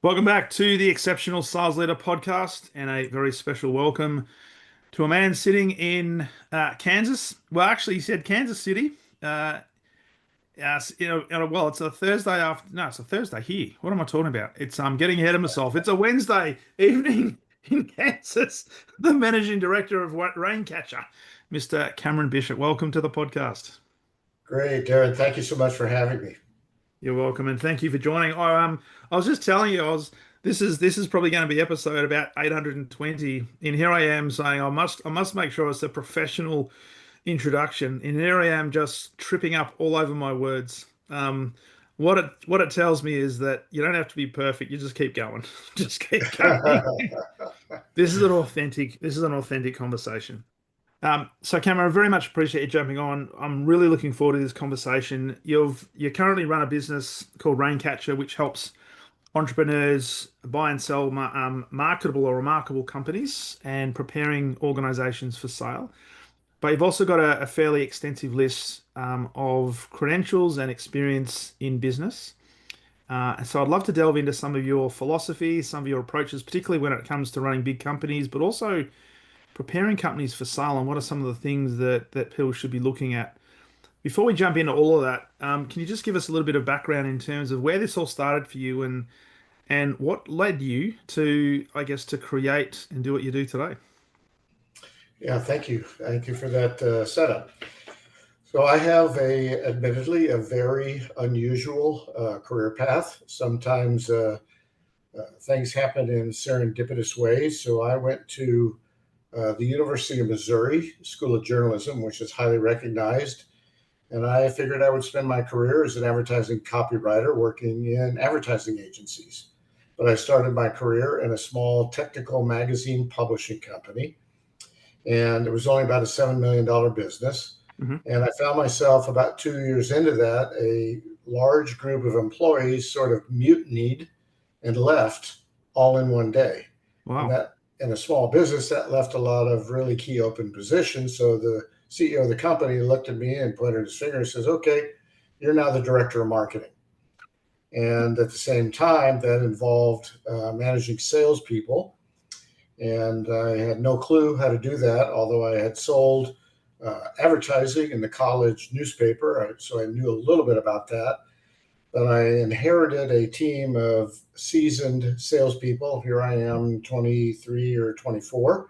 Welcome back to the Exceptional Sales Leader podcast, and a very special welcome to a man sitting in Kansas. Well, actually, he said Kansas City. Well, it's a Thursday after. No, it's a Thursday here. What am I talking about? It's getting ahead of myself. It's a Wednesday evening in Kansas. The Managing Director of Raincatcher, Mr. Cameron Bishop. Welcome to the podcast. Great, Darren. Thank you so much for having me. You're welcome, and thank you for joining. I was just telling you, this is probably going to be episode about 820, and here I am saying I must make sure it's a professional introduction, and here I am just tripping up all over my words. What it tells me is that you don't have to be perfect. You just keep going, just keep going. This is an authentic conversation. So Cameron, I very much appreciate you jumping on. I'm really looking forward to this conversation. You currently run a business called Raincatcher, which helps entrepreneurs buy and sell marketable or remarkable companies and preparing organizations for sale. But you've also got a fairly extensive list of credentials and experience in business. So I'd love to delve into some of your philosophy, some of your approaches, particularly when it comes to running big companies, but also preparing companies for sale, and what are some of the things that people should be looking at. Before we jump into all of that, can you just give us a little bit of background in terms of where this all started for you and what led you to, I guess, to create and do what you do today? Yeah, thank you. Thank you for that setup. So I have admittedly, a very unusual career path. Sometimes things happen in serendipitous ways. So I went to the University of Missouri School of Journalism, which is highly recognized. And I figured I would spend my career as an advertising copywriter working in advertising agencies. But I started my career in a small technical magazine publishing company, and it was only about a $7 million business. Hmm. And I found myself about 2 years into that, a large group of employees sort of mutinied and left all in one day. And Wow. that, in a small business, that left a lot of really key open positions. So the CEO of the company looked at me and pointed his finger and says, "Okay, you're now the director of marketing." And at the same time, that involved managing salespeople. And I had no clue how to do that, although I had sold advertising in the college newspaper. So I knew a little bit about that. But I inherited a team of seasoned salespeople. Here I am, 23 or 24,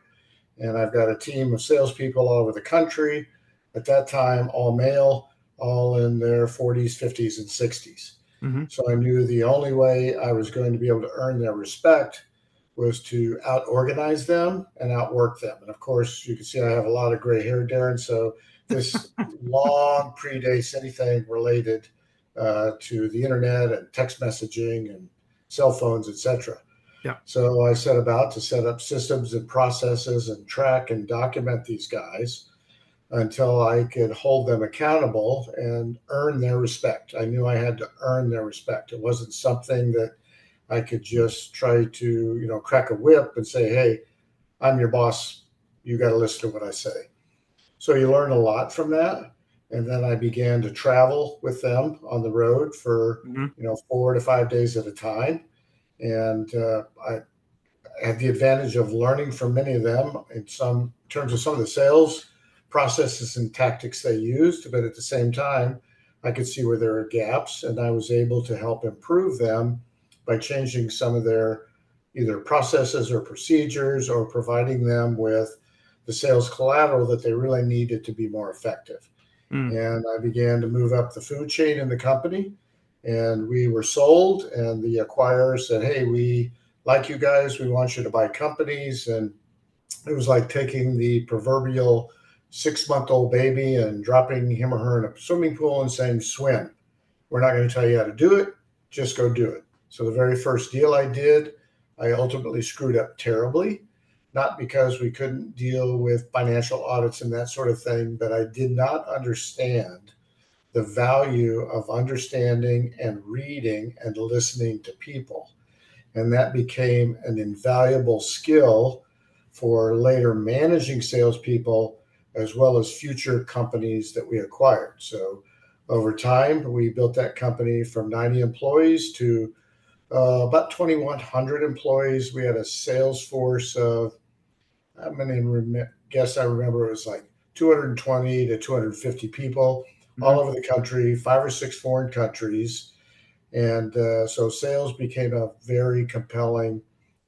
and I've got a team of salespeople all over the country. At that time, all male, all in their 40s, 50s, and 60s. Hmm. So I knew the only way I was going to be able to earn their respect was to out organize them and outwork them. And of course, you can see I have a lot of gray hair, Darren. So this long predates anything related to the internet and text messaging and cell phones, etc. Yeah. So I set about to set up systems and processes and track and document these guys until I could hold them accountable and earn their respect. I knew I had to earn their respect. It wasn't something that I could just try to, crack a whip and say, "Hey, I'm your boss. You got to listen to what I say." So you learn a lot from that. And then I began to travel with them on the road for, Hmm. 4 to 5 days at a time. And I had the advantage of learning from many of them in some terms of some of the sales processes and tactics they used. But at the same time, I could see where there are gaps, and I was able to help improve them by changing some of their either processes or procedures, or providing them with the sales collateral that they really needed to be more effective. Mm. And I began to move up the food chain in the company, and we were sold, and the acquirer said, "Hey, we like you guys. We want you to buy companies." And it was like taking the proverbial 6-month-old baby and dropping him or her in a swimming pool and saying, "Swim. We're not going to tell you how to do it. Just go do it." So the very first deal I did, I ultimately screwed up terribly, not because we couldn't deal with financial audits and that sort of thing, but I did not understand the value of understanding and reading and listening to people. And that became an invaluable skill for later managing salespeople, as well as future companies that we acquired. So over time, we built that company from 90 employees to About 2,100 employees. We had a sales force of, I'm going to guess I remember it was like 220 to 250 people all Mhm. over the country, 5 or 6 foreign countries. And so sales became a very compelling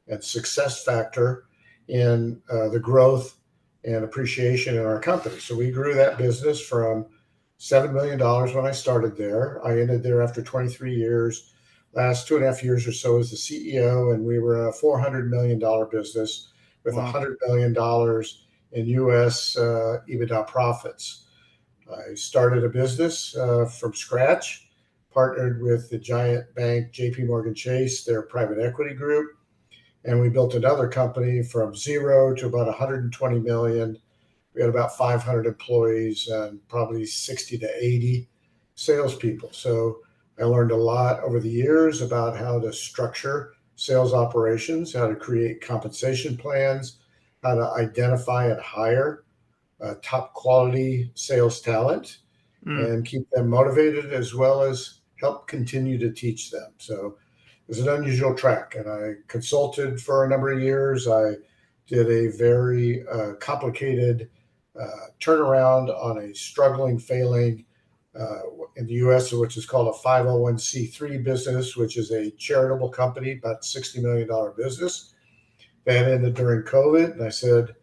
and success factor in the growth and appreciation in our company. So we grew that business from $7 million when I started there. I ended there after 23 years. Last 2.5 years or so as the CEO, and we were a $400 million business with Wow. $100 million in U.S. EBITDA profits. I started a business from scratch, partnered with the giant bank JP Morgan Chase, their private equity group, and we built another company from zero to about 120 million. We had about 500 employees and probably 60 to 80 salespeople. So I learned a lot over the years about how to structure sales operations, how to create compensation plans, how to identify and hire top quality sales talent Mm. and keep them motivated as well as help continue to teach them. So it was an unusual track, and I consulted for a number of years. I did a very complicated turnaround on a struggling, failing uh, in the U.S., which is called a 501c3 business, which is a charitable company, about $60 million business. That ended during COVID, and I said,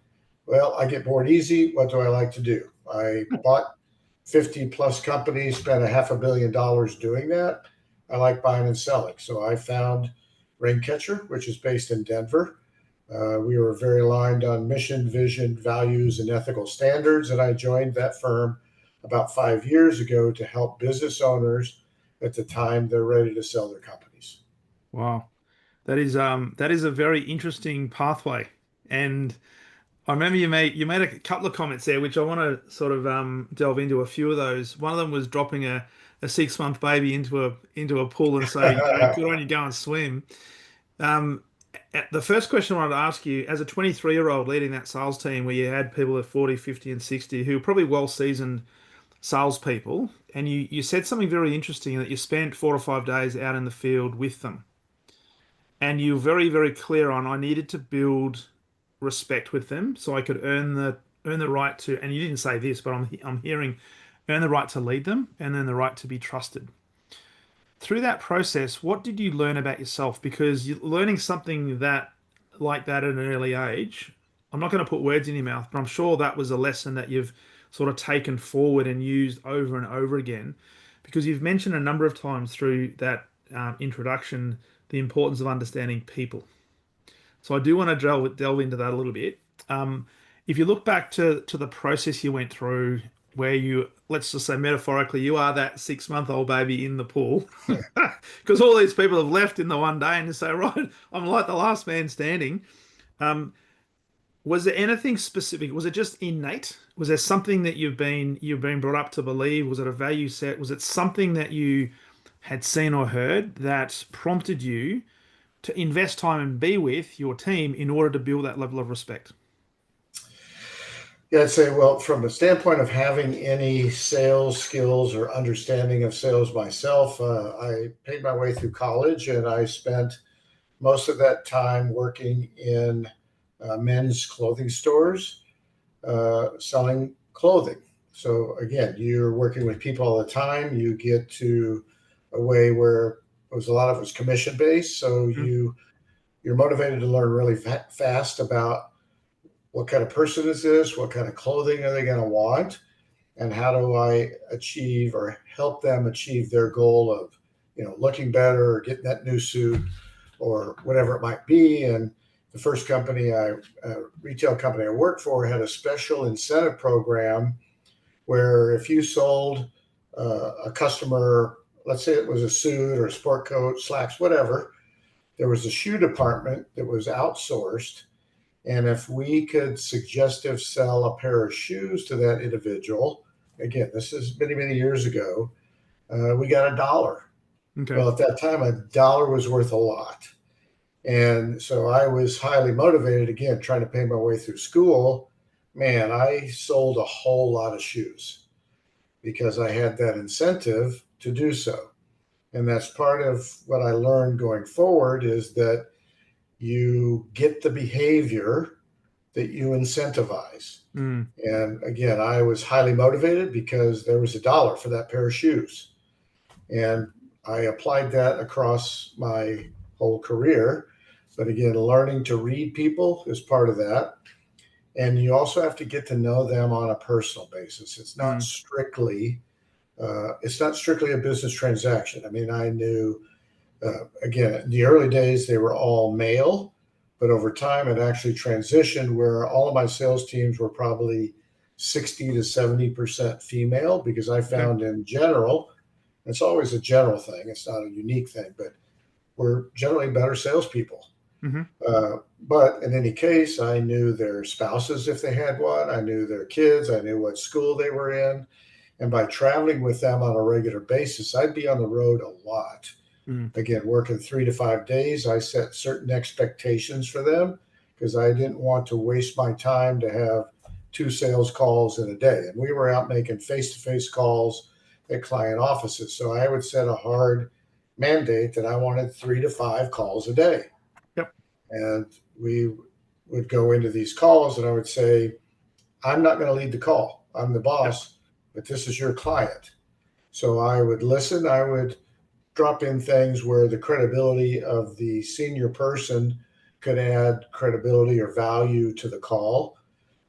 well, I get bored easy. What do I like to do? I bought 50 plus companies, spent $500 million doing that. I like buying and selling. So I found Raincatcher, which is based in Denver. We were very aligned on mission, vision, values, and ethical standards. And I joined that firm about 5 years ago to help business owners at the time they're ready to sell their companies. Wow. That is a very interesting pathway. And I remember you made a couple of comments there, which I want to sort of delve into a few of those. One of them was dropping a 6 month baby into a pool and say, you know, good on you, go and swim. Um, the first question I wanted to ask you, as a 23-year-old leading that sales team where you had people at 40, 50, and 60 who were probably well-seasoned salespeople, and you said something very interesting that you spent 4 or 5 days out in the field with them. And you're very, very clear on I needed to build respect with them so I could earn the right to, and you didn't say this, but I'm hearing earn the right to lead them and earn the right to be trusted. Through that process, what did you learn about yourself? Because you're learning something that like that at an early age, I'm not going to put words in your mouth, but I'm sure that was a lesson that you've sort of taken forward and used over and over again. Because you've mentioned a number of times through that introduction the importance of understanding people. So I do want to delve into that a little bit. Um, if you look back to the process you went through, where you, let's just say metaphorically, you are that 6 month old baby in the pool, because all these people have left in the one day, and you say, right, I'm like the last man standing. Um, was there anything specific? Was it just innate? Was there something that you've been brought up to believe? Was it a value set? Was it something that you had seen or heard that prompted you to invest time and be with your team in order to build that level of respect? Yeah, I'd say, well, from the standpoint of having any sales skills or understanding of sales myself, I paid my way through college and I spent most of that time working in men's clothing stores selling clothing. So, again, you're working with people all the time. You get to a way where a lot of it was commission based. So, Mm. you're motivated to learn really fast about what kind of person is this, what kind of clothing are they going to want, and how do I achieve or help them achieve their goal of, looking better or getting that new suit or whatever it might be. And the first retail company I worked for had a special incentive program where if you sold a customer, let's say it was a suit or a sport coat, slacks, whatever, there was a shoe department that was outsourced, and if we could suggestive sell a pair of shoes to that individual, again, this is many, many years ago, we got $1. Okay. Well, at that time, $1 was worth a lot. And so I was highly motivated, again, trying to pay my way through school. Man, I sold a whole lot of shoes because I had that incentive to do so. And that's part of what I learned going forward is that you get the behavior that you incentivize. Mm. And again, I was highly motivated because there was $1 for that pair of shoes. And I applied that across my whole career. But again, learning to read people is part of that. And you also have to get to know them on a personal basis. Mm. It's not strictly a business transaction. I mean, I knew again, in the early days, they were all male, but over time, it actually transitioned where all of my sales teams were probably 60 to 70% female because I Okay. found in general, it's always a general thing, it's not a unique thing, but we're generally better salespeople. Hmm. But in any case, I knew their spouses if they had one, I knew their kids, I knew what school they were in. And by traveling with them on a regular basis, I'd be on the road a lot. Mm. Again, working 3 to 5 days, I set certain expectations for them because I didn't want to waste my time to have 2 sales calls in a day. And we were out making face to face calls at client offices. So I would set a hard mandate that I wanted 3 to 5 calls a day. Yep. And we would go into these calls and I would say, I'm not going to lead the call. I'm the Yep. boss, but this is your client. So I would listen. I would drop in things where the credibility of the senior person could add credibility or value to the call.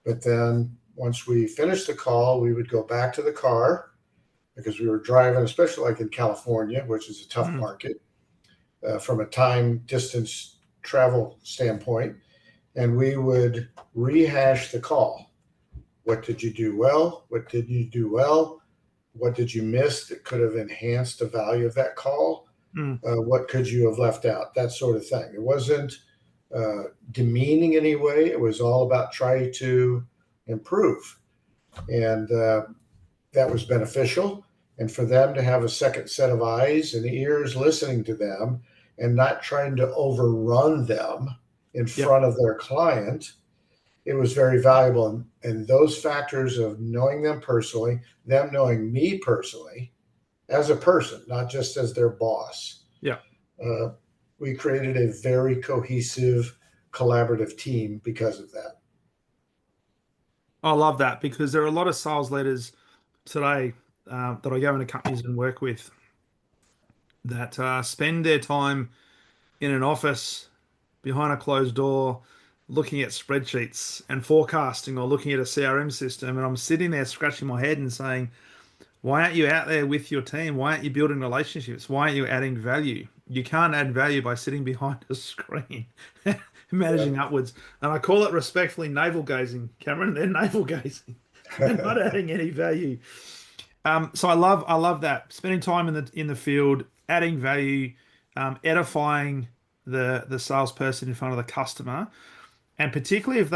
But then once we finished the call, we would go back to the car because we were driving, especially like in California, which is a tough Mm. market from a time distance travel standpoint. And we would rehash the call. What did you do well? What did you do well? What did you miss that could have enhanced the value of that call? Mm. What could you have left out? That sort of thing. It wasn't demeaning in any way. It was all about trying to improve. And that was beneficial. And for them to have a second set of eyes and ears listening to them and not trying to overrun them in Yep. front of their client, it was very valuable. And those factors of knowing them personally, them knowing me personally as a person, not just as their boss, Yep. uh, we created a very cohesive, collaborative team because of that. I love that because there are a lot of sales leaders today that I go into companies and work with that spend their time in an office behind a closed door looking at spreadsheets and forecasting or looking at a CRM system. And I'm sitting there scratching my head and saying, why aren't you out there with your team? Why aren't you building relationships? Why aren't you adding value? You can't add value by sitting behind a screen, Yeah. managing upwards. And I call it respectfully navel gazing, Cameron. They're navel gazing. They're not adding any value. So I love that spending time in the field, adding value, edifying the salesperson in front of the customer, and particularly if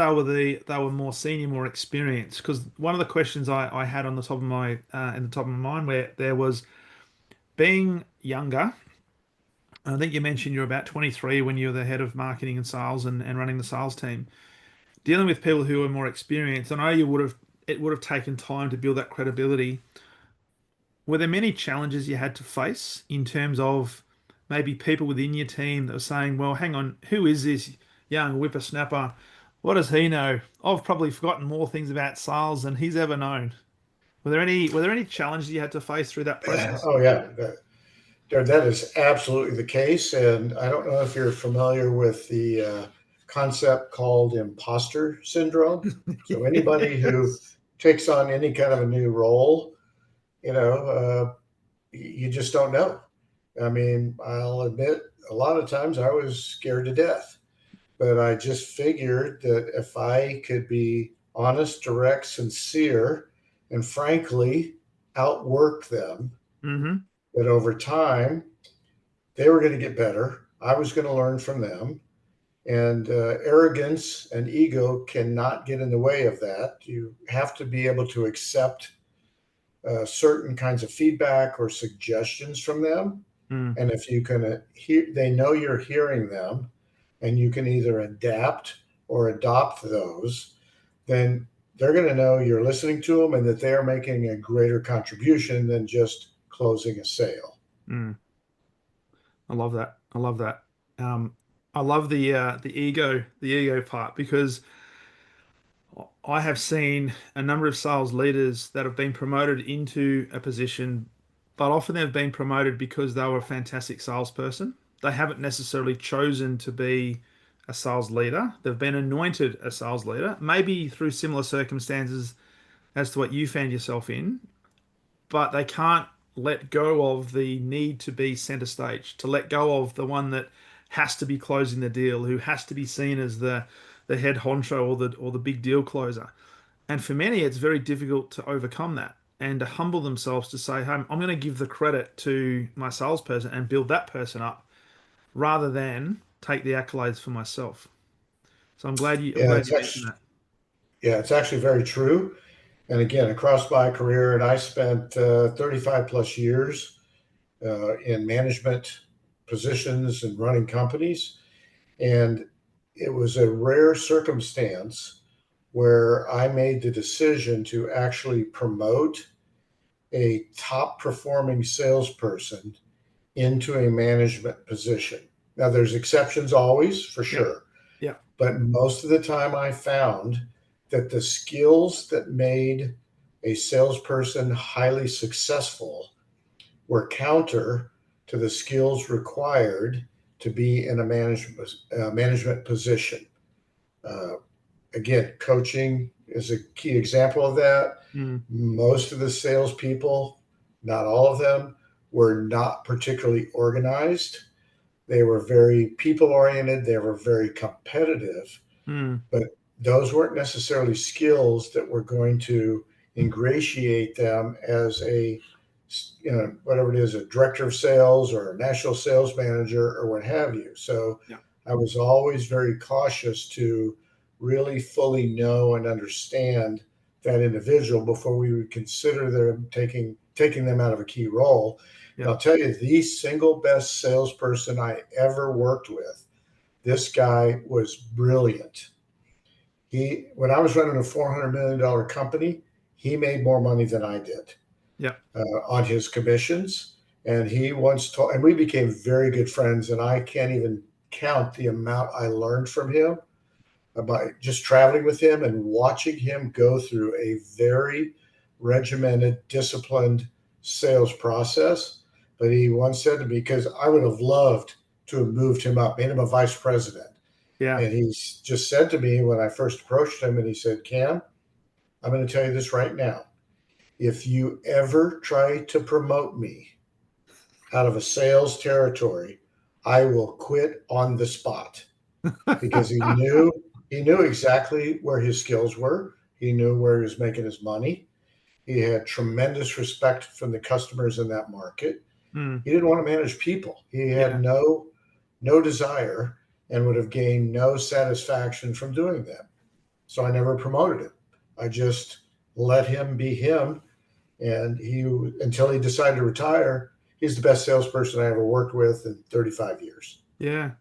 they were more senior, more experienced. Because one of the questions I had on the top of my in the top of my mind where there was being younger. I think you mentioned you're about 23 when you were the head of marketing and sales and running the sales team. Dealing with people who are more experienced, I know it would have taken time to build that credibility. Were there many challenges you had to face in terms of maybe people within your team that were saying, well, hang on, who is this young whippersnapper? What does he know? I've probably forgotten more things about sales than he's ever known. Were there any challenges you had to face through that process? Oh, yeah. That is absolutely the case. And I don't know if you're familiar with the concept called imposter syndrome. So anybody who Yes. takes on any kind of a new role, you know, you just don't know. I mean, I'll admit a lot of times I was scared to death, but I just figured that if I could be honest, direct, sincere, and frankly outwork them, Hmm. that over time they were going to get better. I was going to learn from them. And arrogance and ego cannot get in the way of that. You have to be able to accept certain kinds of feedback or suggestions from them. Mm. And if you can hear, they know you're hearing them, and you can either adapt or adopt those, then they're going to know you're listening to them and that they're making a greater contribution than just closing a sale. Mm. I love that. I love that. Um, I love the ego part because I have seen a number of sales leaders that have been promoted into a position, but often they've been promoted because they were a fantastic salesperson. They haven't necessarily chosen to be a sales leader. They've been anointed a sales leader, maybe through similar circumstances as to what you found yourself in, but they can't let go of the need to be center stage, to let go of the one that has to be closing the deal, who has to be seen as the head honcho or the big deal closer. And for many, it's very difficult to overcome that and to humble themselves to say, hey, I'm going to give the credit to my salesperson and build that person up rather than take the accolades for myself. So I'm Yeah, glad you it's mentioned actually that. yeah, it's actually very true. And again, across my career, and I spent 35 plus years in management positions and running companies. And it was a rare circumstance where I made the decision to actually promote a top performing salesperson into a management position. Now, there's exceptions always, for Yeah. sure, Yeah. but most of the time I found that the skills that made a salesperson highly successful were counter to the skills required to be in a management position. Uh, Again, coaching is a key example of that. Mm. Most of the salespeople, not all of them, were not particularly organized. They were very people oriented, they were very competitive, Mm. but those weren't necessarily skills that were going to ingratiate them as a, whatever it is, a director of sales or a national sales manager or what have you. So Yeah. I was always very cautious to really fully know and understand that individual before we would consider them taking them out of a key role. And Yeah. I'll tell you, the single best salesperson I ever worked with, this guy was brilliant. When I was running a $400 million company, he made more money than I did Yeah. on his commissions. And he once told, and we became very good friends. And I can't even count the amount I learned from him about just traveling with him and watching him go through a very regimented, disciplined sales process. But he once said to me, because I would have loved to have moved him up, made him a vice president. Yeah. And he just said to me when I first approached him, and he said, Cam, I'm going to tell you this right now. If you ever try to promote me out of a sales territory, I will quit on the spot, because he knew exactly where his skills were. He knew where he was making his money. He had tremendous respect from the customers in that market. Mm. He didn't want to manage people. He had Yeah. no desire and would have gained no satisfaction from doing that. So I never promoted him. I just let him be him, and he until he decided to retire. He's the best salesperson I ever worked with in 35 years. Yeah.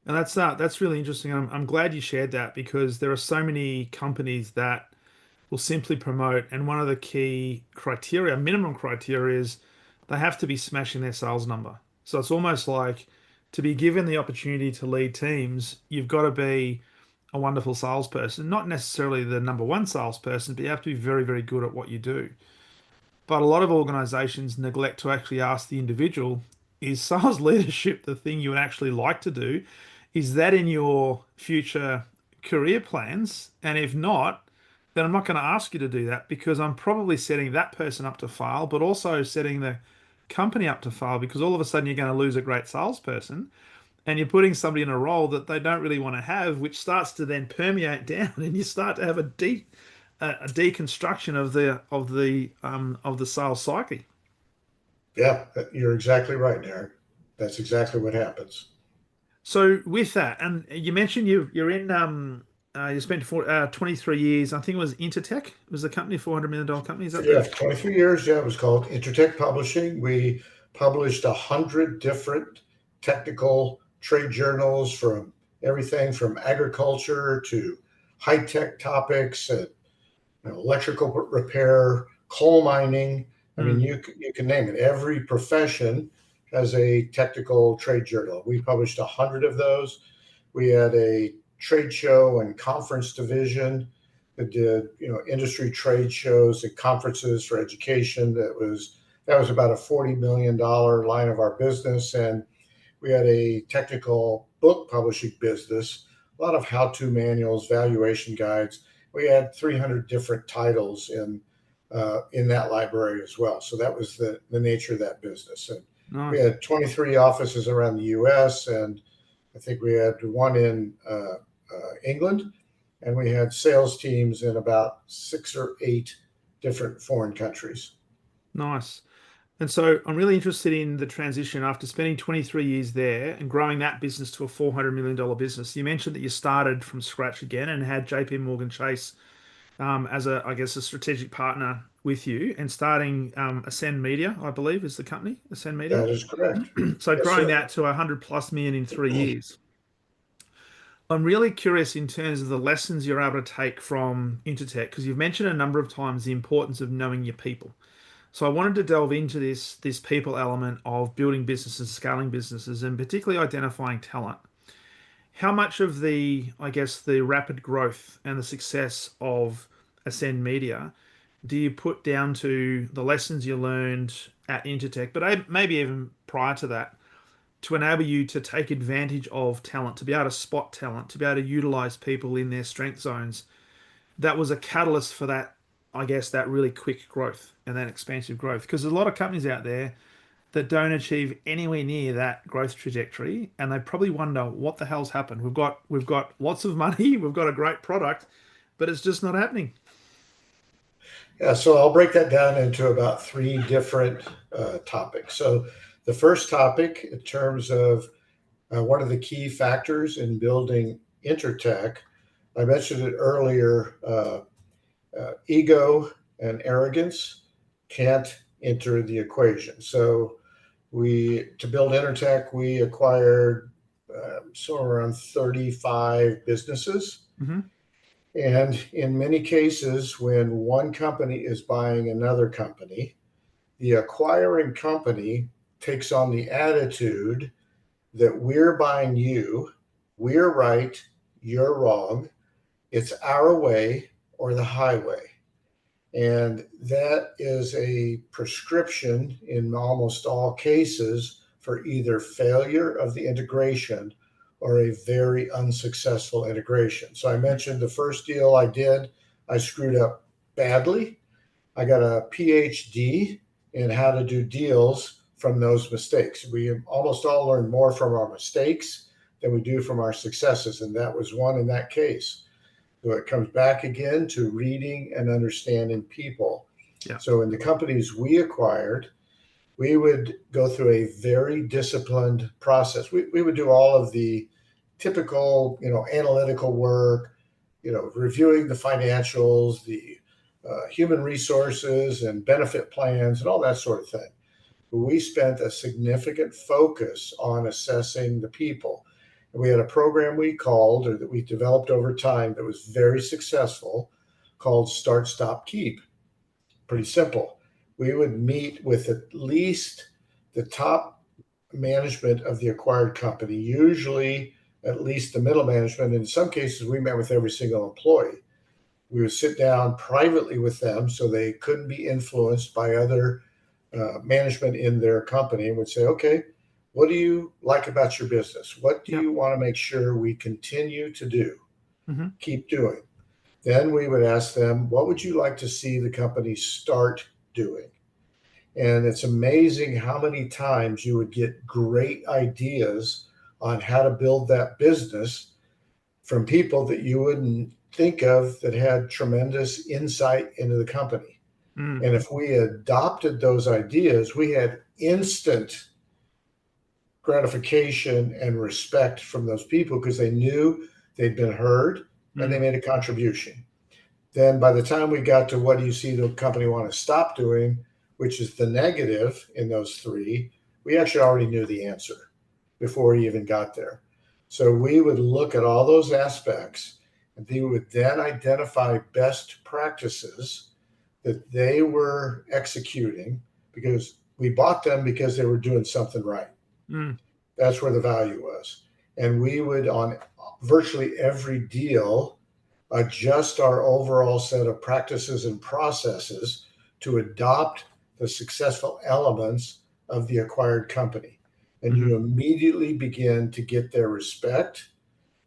And that's really interesting. I'm glad you shared that because there are so many companies that will simply promote, and one of the key criteria, minimum criteria, is they have to be smashing their sales number. So it's almost like to be given the opportunity to lead teams, you've got to be a wonderful salesperson, not necessarily the number one salesperson, but you have to be very, very good at what you do. But a lot of organizations neglect to actually ask the individual, is sales leadership the thing you would actually like to do? Is that in your future career plans? And if not, then I'm not going to ask you to do that because I'm probably setting that person up to fail, but also setting the company up to fail because all of a sudden you're going to lose a great salesperson and you're putting somebody in a role that they don't really want to have, which starts to then permeate down, and you start to have a deconstruction of the sales psyche. Yeah, you're exactly right, Derek. That's exactly what happens. So with that, and you mentioned you're in you spent 23 years. I think it was Intertech. It was the company, $400 million company. Is that Yeah, the? 23 years. Yeah, it was called Intertech Publishing. We published 100 different technical trade journals, from everything from agriculture to high tech topics, and electrical repair, coal mining. I mean, Hmm. you can name it. Every profession has a technical trade journal. We published 100 of those. We had a trade show and conference division that did, industry trade shows and conferences for education. That was about a $40 million line of our business. And we had a technical book publishing business, a lot of how-to manuals, valuation guides. We had 300 different titles in that library as well. So that was the nature of that business. And we Nice. had 23 offices around the U.S., and I think we had one in England, and we had sales teams in about 6 or 8 different foreign countries. Nice. And so I'm really interested in the transition after spending 23 years there and growing that business to a $400 million business. You mentioned that you started from scratch again and had JP Morgan Chase as I guess, a strategic partner with you and starting Ascend Media, I believe, is the company, Ascend Media. That is correct. So Yes, growing sir. that to 100+ million in 3 years. I'm really curious in terms of the lessons you're able to take from Intertech, because you've mentioned a number of times the importance of knowing your people. So I wanted to delve into this people element of building businesses, scaling businesses, and particularly identifying talent. How much of I guess, the rapid growth and the success of Ascend Media do you put down to the lessons you learned at Intertech, but maybe even prior to that, to enable you to take advantage of talent, to be able to spot talent, to be able to utilize people in their strength zones? That was a catalyst for that, I guess, that really quick growth and that expansive growth. Because there's a lot of companies out there that don't achieve anywhere near that growth trajectory, and they probably wonder what the hell's happened. We've got lots of money, we've got a great product, but it's just not happening. Yeah, so I'll break that down into about 3 different topics. So the first topic, in terms of one of the key factors in building Intertech, I mentioned it earlier, ego and arrogance can't enter the equation. So to build Intertech, we acquired somewhere around 35 businesses. Hmm. And in many cases, when one company is buying another company, the acquiring company takes on the attitude that we're buying you, we're right, you're wrong, it's our way or the highway. And that is a prescription in almost all cases for either failure of the integration or a very unsuccessful integration. So I mentioned the first deal I did, I screwed up badly. I got a PhD in how to do deals from those mistakes. We almost all learn more from our mistakes than we do from our successes. And that was one in that case. So it comes back again to reading and understanding people. Yeah. So in the companies we acquired, we would go through a very disciplined process. We would do all of the typical, analytical work, reviewing the financials, the human resources and benefit plans and all that sort of thing. But we spent a significant focus on assessing the people. And we had a program that we developed over time that was very successful, called Start, Stop, Keep. Pretty simple. We would meet with at least the top management of the acquired company, usually at least the middle management. In some cases, we met with every single employee. We would sit down privately with them so they couldn't be influenced by other management in their company, and would say, okay, what do you like about your business? What do Yeah. you want to make sure we continue to do? Hmm. Keep doing. Then we would ask them, what would you like to see the company start doing? And it's amazing how many times you would get great ideas on how to build that business from people that you wouldn't think of that had tremendous insight into the company. Mm. And if we adopted those ideas, we had instant gratification and respect from those people because they knew they'd been heard and they Mm. made a contribution. Then by the time we got to what do you see the company want to stop doing, which is the negative in those 3, we actually already knew the answer before we even got there. So we would look at all those aspects, and they would then identify best practices that they were executing, because we bought them because they were doing something right. Mm. That's where the value was. And we would, on virtually every deal, adjust our overall set of practices and processes to adopt the successful elements of the acquired company. And Hmm. you immediately begin to get their respect.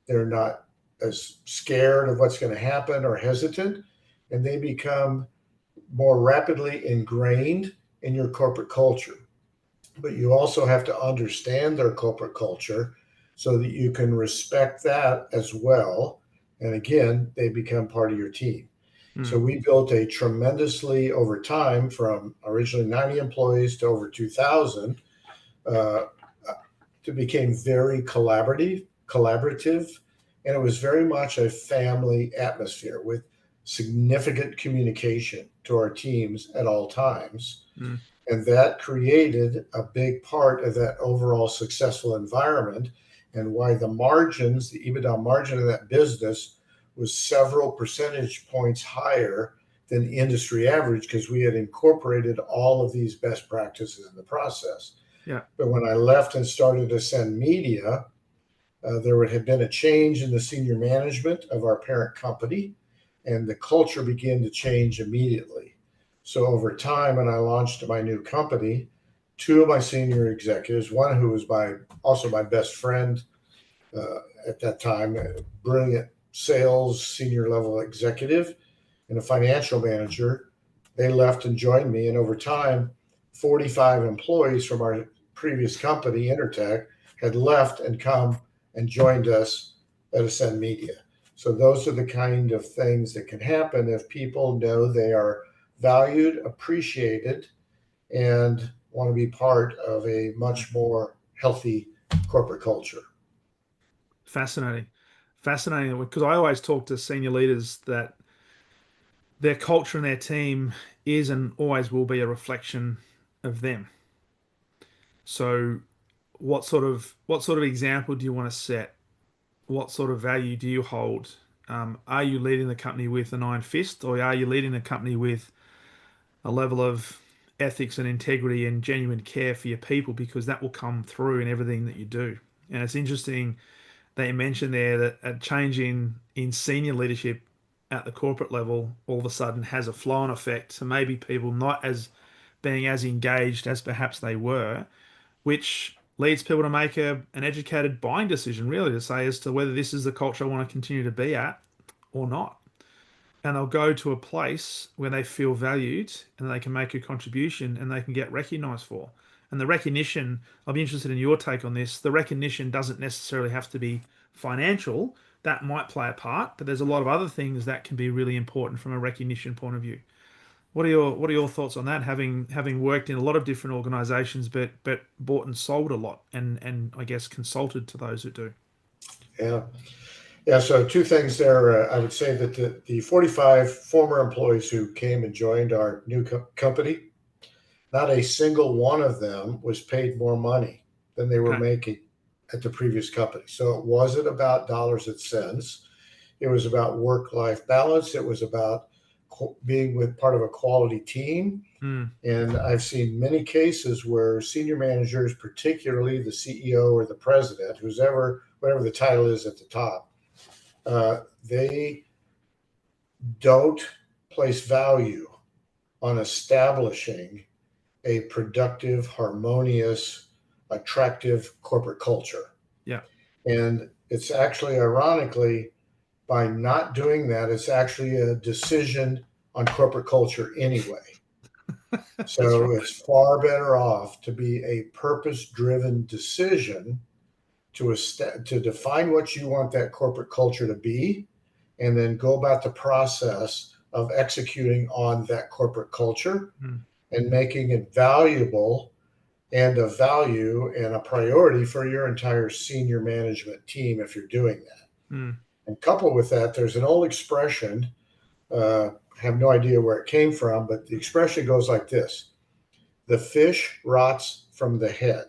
They're not as scared of what's going to happen or hesitant, and they become more rapidly ingrained in your corporate culture. But you also have to understand their corporate culture so that you can respect that as well. And again, they become part of your team. Mm. So we built a tremendously over time from originally 90 employees to over 2,000 uh, to became very collaborative, and it was very much a family atmosphere with significant communication to our teams at all times. Mm. And that created a big part of that overall successful environment, and why the margins, the EBITDA margin of that business was several percentage points higher than the industry average because we had incorporated all of these best practices in the process. Yeah. But when I left and started Ascend Media, there would have been a change in the senior management of our parent company, and the culture began to change immediately. So over time, when I launched my new company, two of my senior executives, one who was also my best friend at that time, a brilliant sales senior level executive, and a financial manager, they left and joined me. And over time, 45 employees from our previous company, Intertech, had left and come and joined us at Ascend Media. So those are the kind of things that can happen if people know they are valued, appreciated, and want to be part of a much more healthy corporate culture. Fascinating. Fascinating, because I always talk to senior leaders that their culture and their team is and always will be a reflection of them. So what sort of example do you want to set? What sort of value do you hold? Are you leading the company with an iron fist, or are you leading the company with a level of ethics and integrity and genuine care for your people? Because that will come through in everything that you do. And it's interesting that you mentioned there that a change in senior leadership at the corporate level all of a sudden has a flow-on effect to maybe people not as being as engaged as perhaps they were, which leads people to make an educated buying decision, really, to say as to whether this is the culture I want to continue to be at or not. And they'll go to a place where they feel valued and they can make a contribution and they can get recognized for. And the recognition, I'll be interested in your take on this. The recognition doesn't necessarily have to be financial. That might play a part, but there's a lot of other things that can be really important from a recognition point of view. What are your thoughts on that? Having worked in a lot of different organizations, but bought and sold a lot, and I guess consulted to those who do. Yeah. Yeah, so two things there. I would say that the 45 former employees who came and joined our new company, not a single one of them was paid more money than they were Okay. making at the previous company. So it wasn't about dollars and cents. It was about work-life balance. It was about being with part of a quality team. Mm. And I've seen many cases where senior managers, particularly the CEO or the president, who's ever, whatever the title is at the top, they don't place value on establishing a productive, harmonious, attractive corporate culture. Yeah. And it's actually, ironically, by not doing that, it's actually a decision on corporate culture anyway. That's So right. it's far better off to be a purpose driven decision to define what you want that corporate culture to be, and then go about the process of executing on that corporate culture Mm. and making it valuable and of value and a priority for your entire senior management team if you're doing that. Mm. And coupled with that, there's an old expression, I have no idea where it came from, but the expression goes like this: the fish rots from the head.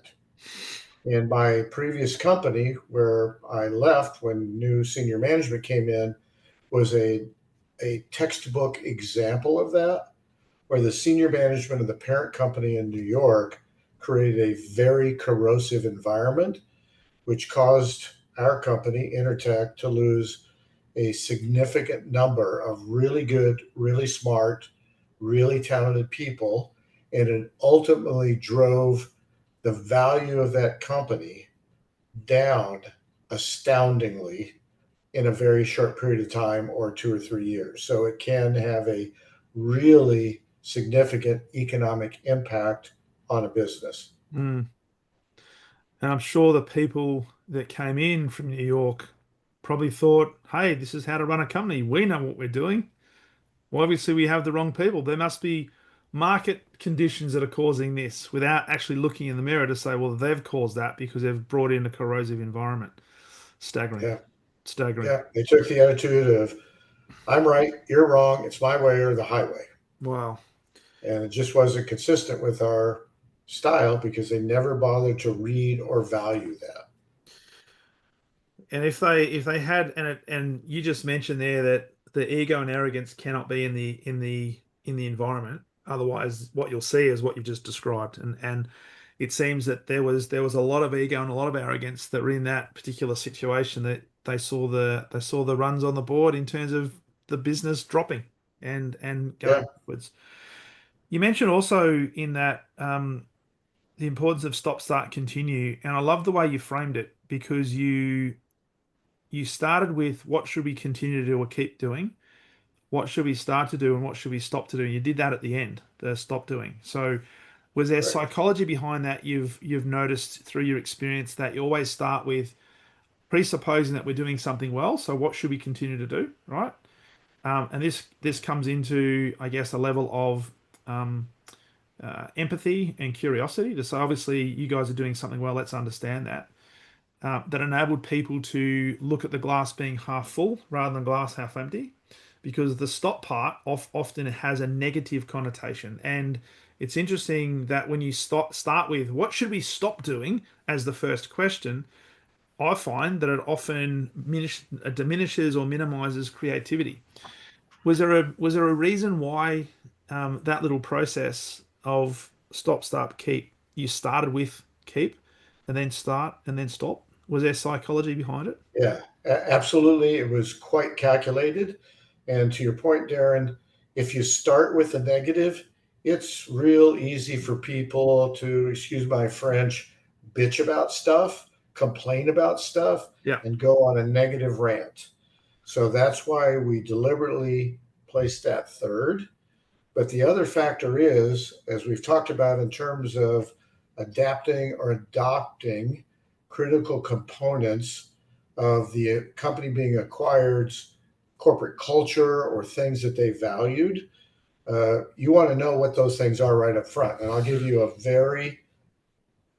In my previous company, where I left when new senior management came in, was a textbook example of that, where the senior management of the parent company in New York created a very corrosive environment, which caused our company, Intertech, to lose a significant number of really good, really smart, really talented people. And it ultimately drove the value of that company down astoundingly in a very short period of time, or 2 or 3 years. So it can have a really significant economic impact on a business. Mm. And I'm sure the people that came in from New York probably thought, hey, this is how to run a company. We know what we're doing. Well, obviously, we have the wrong people. There must be market conditions that are causing this without actually looking in the mirror to say, well, they've caused that because they've brought in a corrosive environment. Staggering. Yeah. Staggering. Yeah. They took the attitude of, I'm right, you're wrong, it's my way or the highway. Wow. And it just wasn't consistent with our style because they never bothered to read or value that. And if they had and you just mentioned there that the ego and arrogance cannot be in the environment. Otherwise, what you'll see is what you've just described. And it seems that there was a lot of ego and a lot of arrogance that were in that particular situation that they saw the runs on the board in terms of the business dropping and Yeah. going backwards. You mentioned also in that the importance of stop, start, continue, and I love the way you framed it because you started with what should we continue to do or keep doing, what should we start to do, and what should we stop to do. And you did that at the end, the stop doing. So, was there Right. psychology behind that you've noticed through your experience that you always start with presupposing that we're doing something well? So, what should we continue to do, right? And this comes into, I guess, a level of um, empathy and curiosity to say, obviously, you guys are doing something well. Let's understand that. That enabled people to look at the glass being half full rather than glass half empty, because the stop part often has a negative connotation. And it's interesting that when you start with what should we stop doing as the first question, I find that it often diminishes or minimizes creativity. Was there a reason why that little process of stop, start, keep, you started with keep and then start and then stop? Was there psychology behind it? Yeah, absolutely. It was quite calculated. And to your point, Darren, if you start with a negative, it's real easy for people to, excuse my French, bitch about stuff, complain about stuff, Yeah. and go on a negative rant. So that's why we deliberately placed that third. But the other factor is, as we've talked about in terms of adapting or adopting critical components of the company being acquired's corporate culture or things that they valued, you want to know what those things are right up front. And I'll give you a very,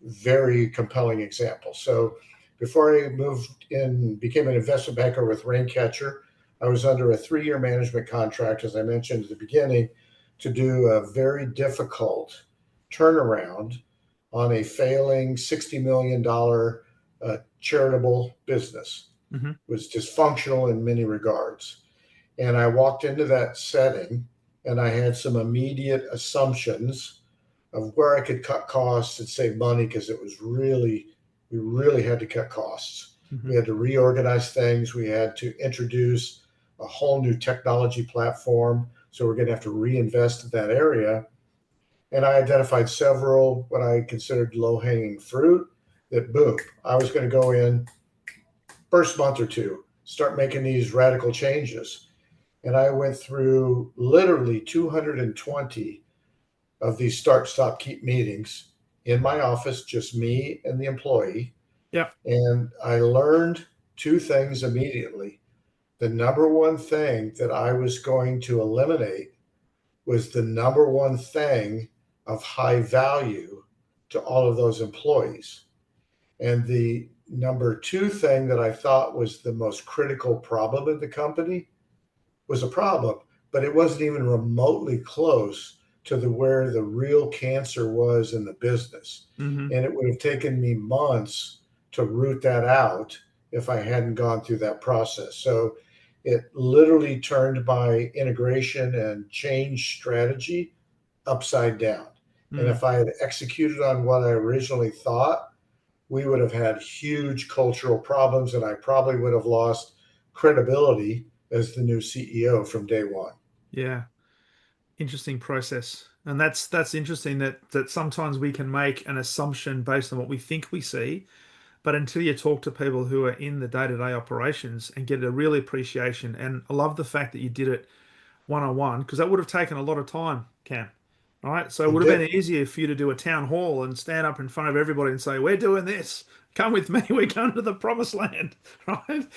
very compelling example. So before I moved in, became an investment banker with Raincatcher, I was under a 3-year management contract, as I mentioned at the beginning, to do a very difficult turnaround on a failing $60 million charitable business. Hmm. It was dysfunctional in many regards. And I walked into that setting and I had some immediate assumptions of where I could cut costs and save money because we really had to cut costs. Hmm. We had to reorganize things. We had to introduce a whole new technology platform. So we're going to have to reinvest in that area. And I identified several what I considered low hanging fruit that, boom, I was going to go in first month or two, start making these radical changes. And I went through literally 220 of these start, stop, keep meetings in my office, just me and the employee. Yeah. And I learned two things immediately. The number one thing that I was going to eliminate was the number one thing of high value to all of those employees. And the number two thing that I thought was the most critical problem in the company was a problem, but it wasn't even remotely close to where the real cancer was in the business. Hmm. And it would have taken me months to root that out if I hadn't gone through that process. So it literally turned my integration and change strategy upside down. And Mm. if I had executed on what I originally thought, we would have had huge cultural problems, and I probably would have lost credibility as the new CEO from day one. Yeah. Interesting process. And that's interesting that sometimes we can make an assumption based on what we think we see, but until you talk to people who are in the day-to-day operations and get a real appreciation, and I love the fact that you did it one-on-one because that would have taken a lot of time, Cam. All right. So it It would have been did. easier for you to do a town hall and stand up in front of everybody and say, "We're doing this. Come with me. We're going to the promised land." Right?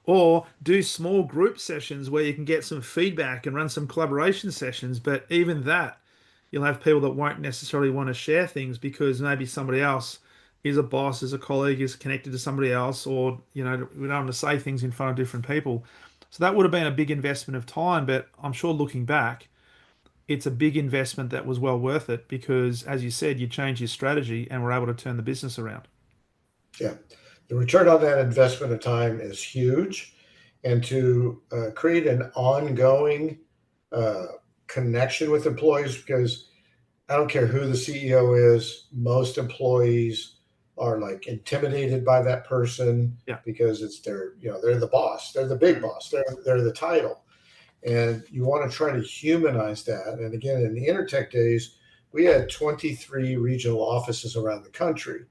Or do small group sessions where you can get some feedback and run some collaboration sessions. But even that, you'll have people that won't necessarily want to share things because maybe somebody else is a boss, is a colleague, is connected to somebody else, or we don't want to say things in front of different people. So that would have been a big investment of time, but I'm sure looking back, it's a big investment that was well worth it because, as you said, you changed your strategy and were able to turn the business around. Yeah. The return on that investment of time is huge. And to create an ongoing uh, connection with employees, because I don't care who the CEO is, most employees are like intimidated by that person Yeah. because it's their, they're the boss, they're the big Mm. boss, they're the title. And you want to try to humanize that. And again, in the Intertech days, we had 23 regional offices around the country.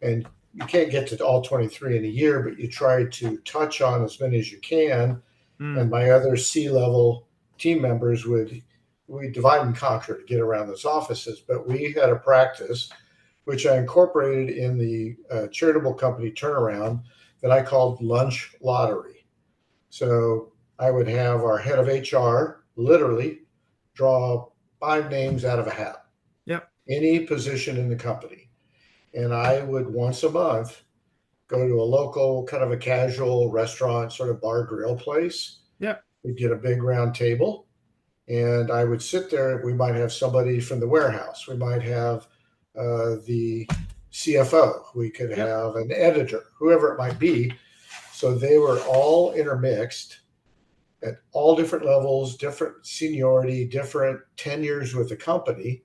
And you can't get to all 23 in a year, but you try to touch on as many as you can. Mm. And my other C-level team members we divide and conquer to get around those offices. But we had a practice which I incorporated in the charitable company turnaround that I called lunch lottery. So I would have our head of HR literally draw 5 names out of a hat, Yep. any position in the company. And I would once a month go to a local kind of a casual restaurant, sort of bar grill place. Yep. We'd get a big round table and I would sit there. We might have somebody from the warehouse. We might have the CFO. We could Yep. have an editor, whoever it might be. So they were all intermixed at all different levels, different seniority, different tenures with the company.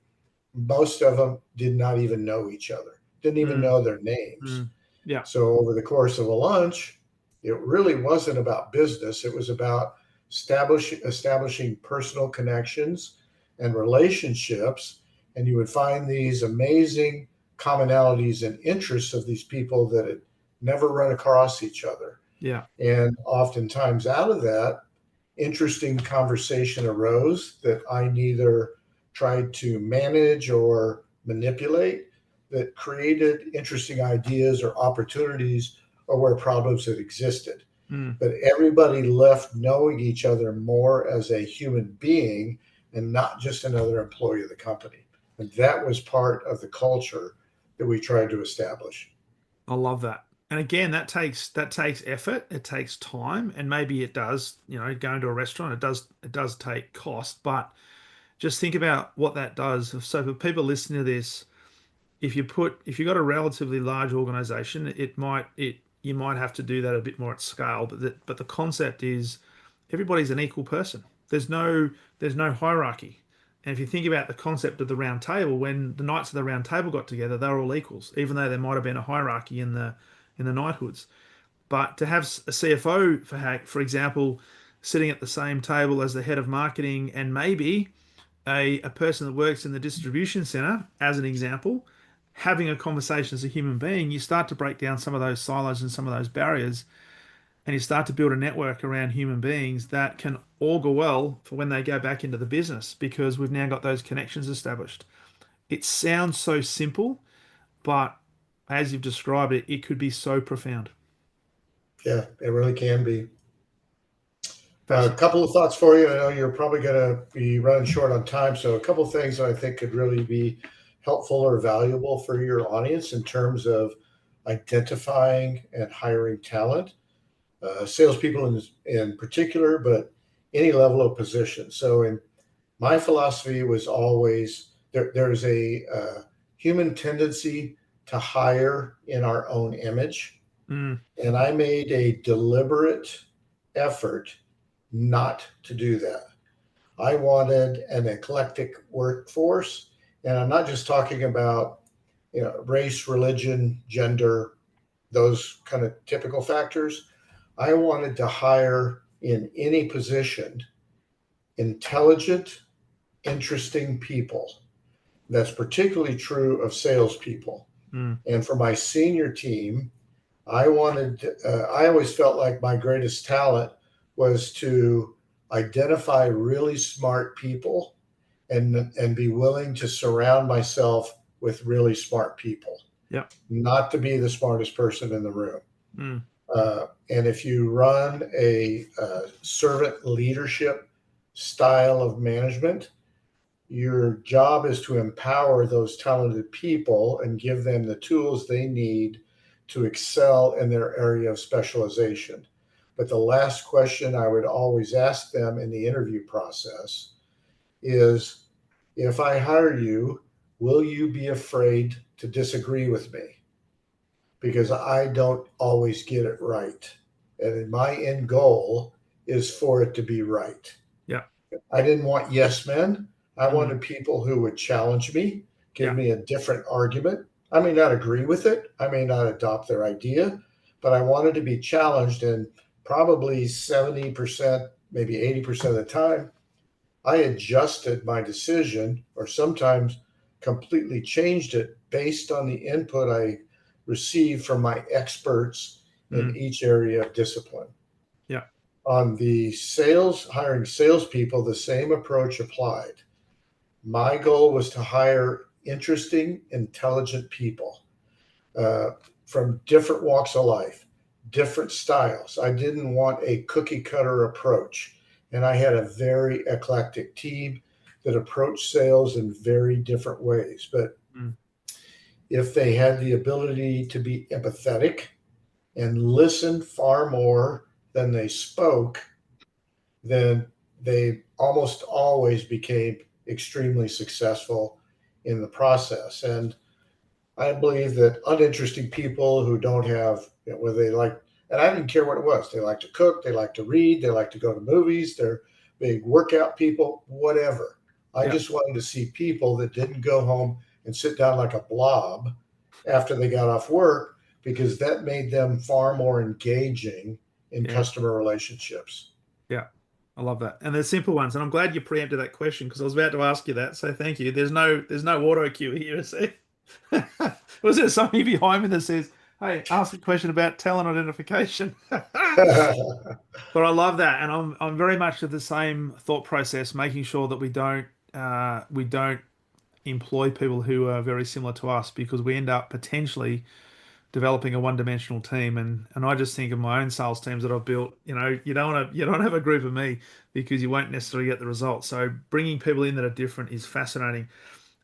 Most of them did not even know each other, didn't even Mm. know their names. Mm. Yeah. So over the course of a lunch, it really wasn't about business. It was about establishing personal connections and relationships. And you would find these amazing commonalities and interests of these people that had never run across each other. Yeah. And oftentimes out of that, interesting conversation arose that I neither tried to manage or manipulate, that created interesting ideas or opportunities or where problems had existed. Mm. But everybody left knowing each other more as a human being and not just another employee of the company. And that was part of the culture that we tried to establish. I love that. And again, that takes effort. It takes time, and maybe it does. Going to a restaurant, it does take cost. But just think about what that does. So for people listening to this, if you've got a relatively large organization, you might have to do that a bit more at scale. But the concept is everybody's an equal person. There's no hierarchy. And if you think about the concept of the round table, when the knights of the round table got together, they were all equals, even though there might have been a hierarchy in the knighthoods. But to have a CFO, for example, sitting at the same table as the head of marketing and maybe a person that works in the distribution center, as an example, having a conversation as a human being, you start to break down some of those silos and some of those barriers, and you start to build a network around human beings that can augur well for when they go back into the business because we've now got those connections established. It sounds so simple, but as you've described it, it could be so profound. Yeah, it really can be. A Fascinating. couple of thoughts for you. I know you're probably going to be running short on time, so a couple of things that I think could really be helpful or valuable for your audience in terms of identifying and hiring talent, salespeople in particular, but any level of position. So, in my philosophy was always there's a human tendency to hire in our own image, Mm. and I made a deliberate effort not to do that. I wanted an eclectic workforce. And I'm not just talking about, race, religion, gender, those kind of typical factors. I wanted to hire in any position intelligent, interesting people. That's particularly true of salespeople. Mm. And for my senior team, I always felt like my greatest talent was to identify really smart people and be willing to surround myself with really smart people, Yeah. not to be the smartest person in the room. Mm. And if you run a servant leadership style of management, your job is to empower those talented people and give them the tools they need to excel in their area of specialization. But the last question I would always ask them in the interview process is, if I hire you, will you be afraid to disagree with me? Because I don't always get it right. And my end goal is for it to be right. Yeah. I didn't want yes men. I Mm. wanted people who would challenge me, give Yeah. me a different argument. I may not agree with it, I may not adopt their idea, but I wanted to be challenged. And probably 70%, maybe 80% of the time, I adjusted my decision or sometimes completely changed it based on the input I received from my experts in Mm. each area of discipline. Yeah. On the hiring salespeople, the same approach applied. My goal was to hire interesting, intelligent people uh, from different walks of life, different styles. I didn't want a cookie cutter approach. And I had a very eclectic team that approached sales in very different ways. But Mm. if they had the ability to be empathetic and listen far more than they spoke, then they almost always became extremely successful in the process. And I believe that uninteresting people who don't have, whether they like, and I didn't care what it was, they like to cook, they like to read, they like to go to movies, they're big workout people, whatever. I Yeah. just wanted to see people that didn't go home and sit down like a blob after they got off work, because that made them far more engaging in Yeah. customer relationships. Yeah. I love that. And they're simple ones. And I'm glad you preempted that question because I was about to ask you that. So thank you. There's no auto cue here. See? Was there something behind me that says, "Hey, ask a question about talent identification"? But I love that, and I'm very much of the same thought process, making sure that we don't employ people who are very similar to us because we end up potentially developing a one-dimensional team. And I just think of my own sales teams that I've built. You don't have a group of me because you won't necessarily get the results. So bringing people in that are different is fascinating,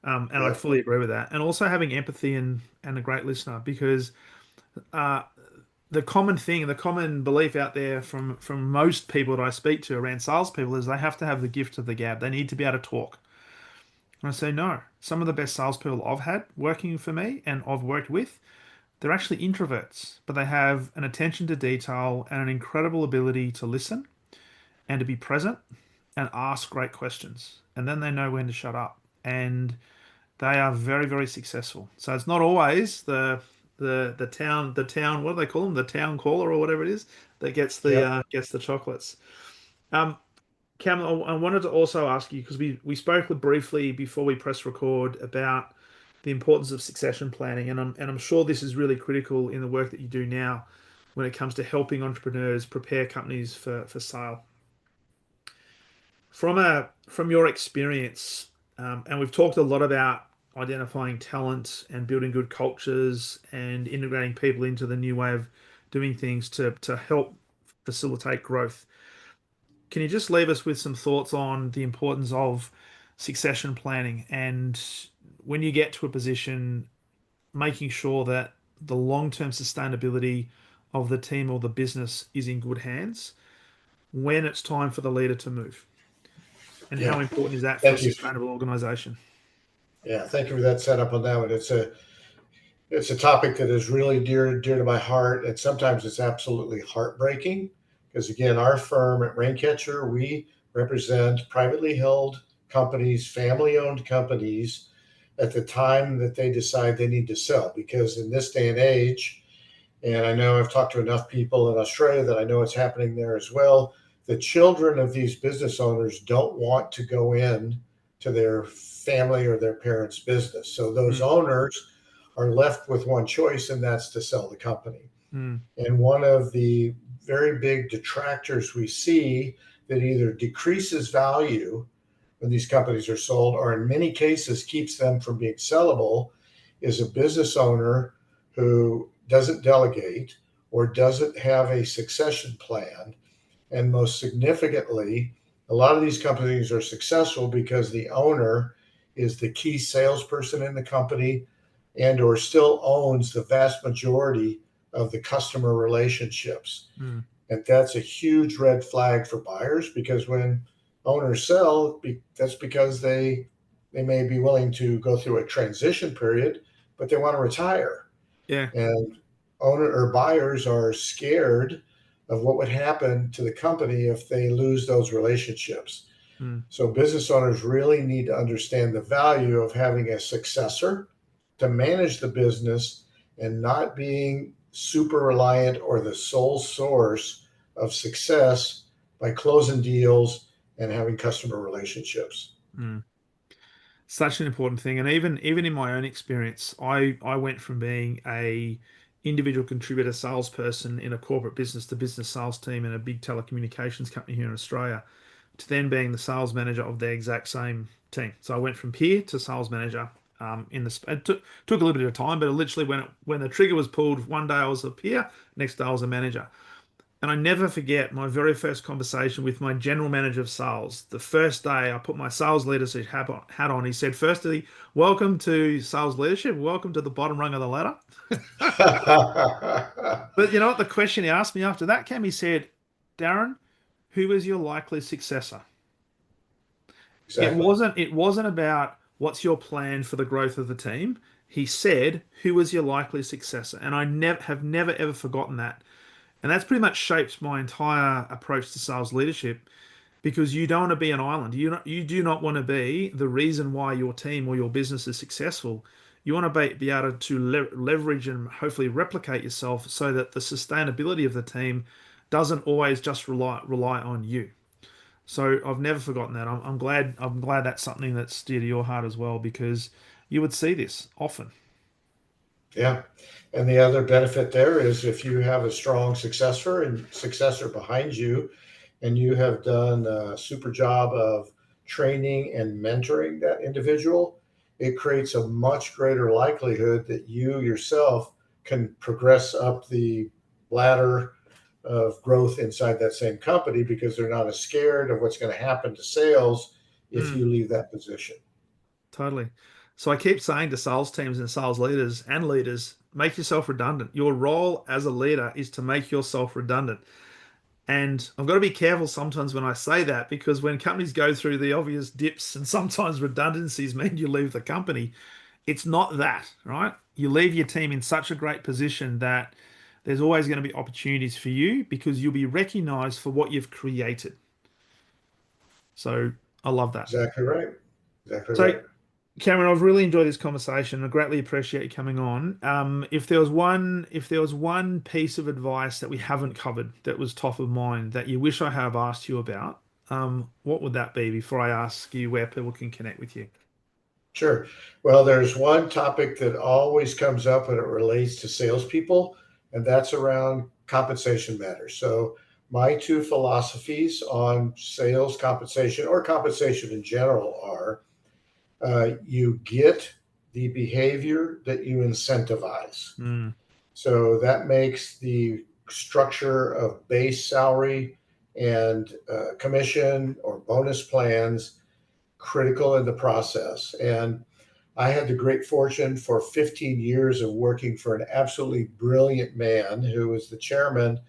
and I Yeah, fully agree with that. And also having empathy and a great listener because uh, the common thing, the common belief out there from most people that I speak to around salespeople is they have to have the gift of the gab. They need to be able to talk. And I say no. Some of the best salespeople I've had working for me and I've worked with, they're actually introverts, but they have an attention to detail and an incredible ability to listen and to be present and ask great questions. And then they know when to shut up. And they are very, very successful. So it's not always the town what do they call them, the town caller or whatever it is that yeah, gets the chocolates. Um, Cam, I wanted to also ask you because we spoke briefly before we press record about the importance of succession planning, and I'm sure this is really critical in the work that you do now when it comes to helping entrepreneurs prepare companies for sale. From your experience, and we've talked a lot about identifying talent and building good cultures and integrating people into the new way of doing things to help facilitate growth. Can you just leave us with some thoughts on the importance of succession planning and when you get to a position, making sure that the long-term sustainability of the team or the business is in good hands when it's time for the leader to move? And yeah. how important is that for a Thank you. sustainable organization? Yeah, thank you for that setup on that one. It's a topic that is really dear to my heart, and sometimes it's absolutely heartbreaking because, again, our firm at Raincatcher, we represent privately held companies, family-owned companies, at the time that they decide they need to sell. Because in this day and age, and I know I've talked to enough people in Australia that I know it's happening there as well, the children of these business owners don't want to go in to their family or their parents' business. So those Mm, owners are left with one choice, and that's to sell the company. mm, And one of the very big detractors we see that either decreases value when these companies are sold, or in many cases keeps them from being sellable, is a business owner who doesn't delegate or doesn't have a succession plan. And most significantly, a lot of these companies are successful because the owner is the key salesperson in the company and or still owns the vast majority of the customer relationships. mm. And that's a huge red flag for buyers, because when owners sell, that's because they may be willing to go through a transition period, but they want to retire. Yeah. And owner or buyers are scared of what would happen to the company if they lose those relationships. Mm, So business owners really need to understand the value of having a successor to manage the business and not being super reliant or the sole source of success by closing deals and having customer relationships. mm. Such an important thing. And even in my own experience, I went from being a individual contributor salesperson in a corporate business to business sales team in a big telecommunications company here in Australia to then being the sales manager of the exact same team. So I went from peer to sales manager. It took a little bit of time, but literally when the trigger was pulled, one day I was a peer, next day I was a manager. And I never forget my very first conversation with my general manager of sales. The first day I put my sales leadership hat on, he said, firstly, welcome to sales leadership. Welcome to the bottom rung of the ladder. But you know what? The question he asked me after that came, he said, Darren, who is your likely successor? Exactly. It wasn't about what's your plan for the growth of the team. He said, who is your likely successor? And I never ever forgotten that. And that's pretty much shaped my entire approach to sales leadership because you don't want to be an island. You do not want to be the reason why your team or your business is successful. You want to be able to leverage and hopefully replicate yourself so that the sustainability of the team doesn't always just rely on you. So I've never forgotten that. I'm glad that's something that's dear to your heart as well because you would see this often. Yeah. And the other benefit there is if you have a strong successor behind you, and you have done a super job of training and mentoring that individual, it creates a much greater likelihood that you yourself can progress up the ladder of growth inside that same company, because they're not as scared of what's going to happen to sales if Mm. you leave that position. Totally. So I keep saying to sales teams and sales leaders and leaders, make yourself redundant. Your role as a leader is to make yourself redundant. And I've got to be careful sometimes when I say that because when companies go through the obvious dips and sometimes redundancies mean you leave the company, it's not that, right? You leave your team in such a great position that there's always going to be opportunities for you because you'll be recognized for what you've created. So I love that. Exactly right. Exactly So right. Cameron, I've really enjoyed this conversation. I greatly appreciate you coming on. If there was one piece of advice that we haven't covered that was top of mind that you wish I have asked you about, what would that be before I ask you where people can connect with you? Sure. Well, there's one topic that always comes up when it relates to salespeople, and that's around compensation matters. So, my two philosophies on sales compensation or compensation in general are you get the behavior that you incentivize. Mm, So, that makes the structure of base salary and commission or bonus plans critical in the process. And I had the great fortune for 15 years of working for an absolutely brilliant man who was the chairman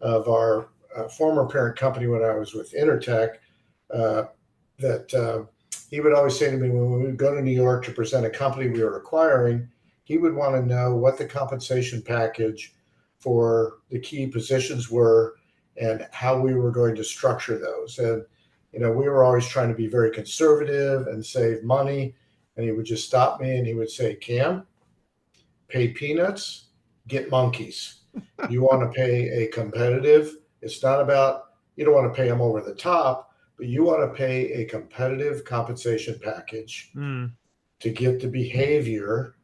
of our former parent company when I was with Intertech. Uh, that He would always say to me when we would go to New York to present a company we were acquiring, he would want to know what the compensation package for the key positions were and how we were going to structure those. And We were always trying to be very conservative and save money. And he would just stop me and he would say, Cam, pay peanuts, get monkeys. You want to pay a competitive, it's not about, you don't want to pay them over the top, but you want to pay a competitive compensation package Mm, to get the behavior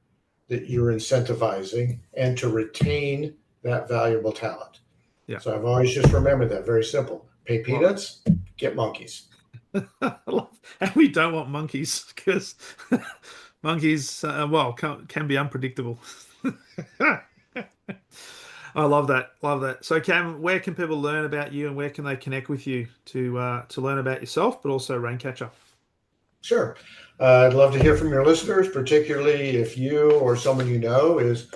that you're incentivizing and to retain that valuable talent. yeah. So I've always just remembered that, very simple. Pay Love it. peanuts, get monkeys. And we don't want monkeys because monkeys, well, can be unpredictable. I love that. Love that. So, Cam, where can people learn about you and where can they connect with you to learn about yourself, but also Raincatcher? Sure. I'd love to hear from your listeners, particularly if you or someone you know is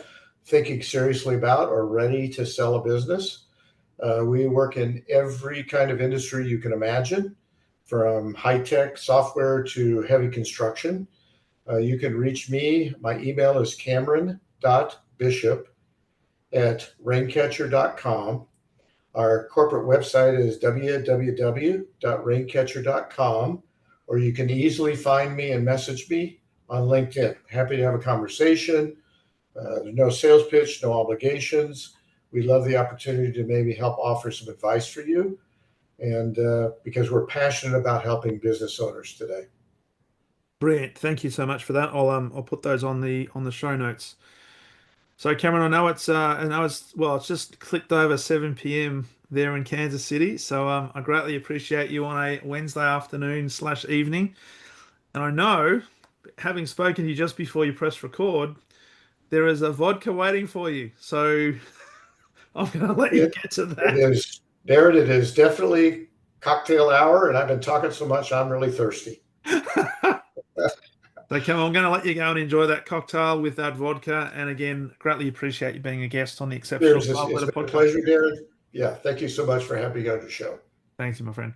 thinking seriously about or ready to sell a business. We work in every kind of industry you can imagine, from high tech software to heavy construction. You can reach me. My email is cameron.bishop@raincatcher.com. Our corporate website is www.raincatcher.com, or you can easily find me and message me on LinkedIn. Happy to have a conversation. There's no sales pitch, no obligations. We love the opportunity to maybe help offer some advice for you, and because we're passionate about helping business owners today. Brilliant. Thank you so much for that. I'll put those on the show notes. So Cameron, I know it's well, it's just clicked over 7 p.m. there in Kansas City. So I greatly appreciate you on a Wednesday afternoon slash evening. And I know, having spoken to you just before you press record, there is a vodka waiting for you. So I'm going to let you It, get to it that. is, Darren, it is definitely cocktail hour, and I've been talking so much, I'm really thirsty. So, Cameron, I'm going to let you go and enjoy that cocktail with that vodka. And again, greatly appreciate you being a guest on the Exceptional Cheers. Sales It's Leader been a podcast. pleasure, Darren. Yeah, thank you so much for having me on your show. Thanks, my friend.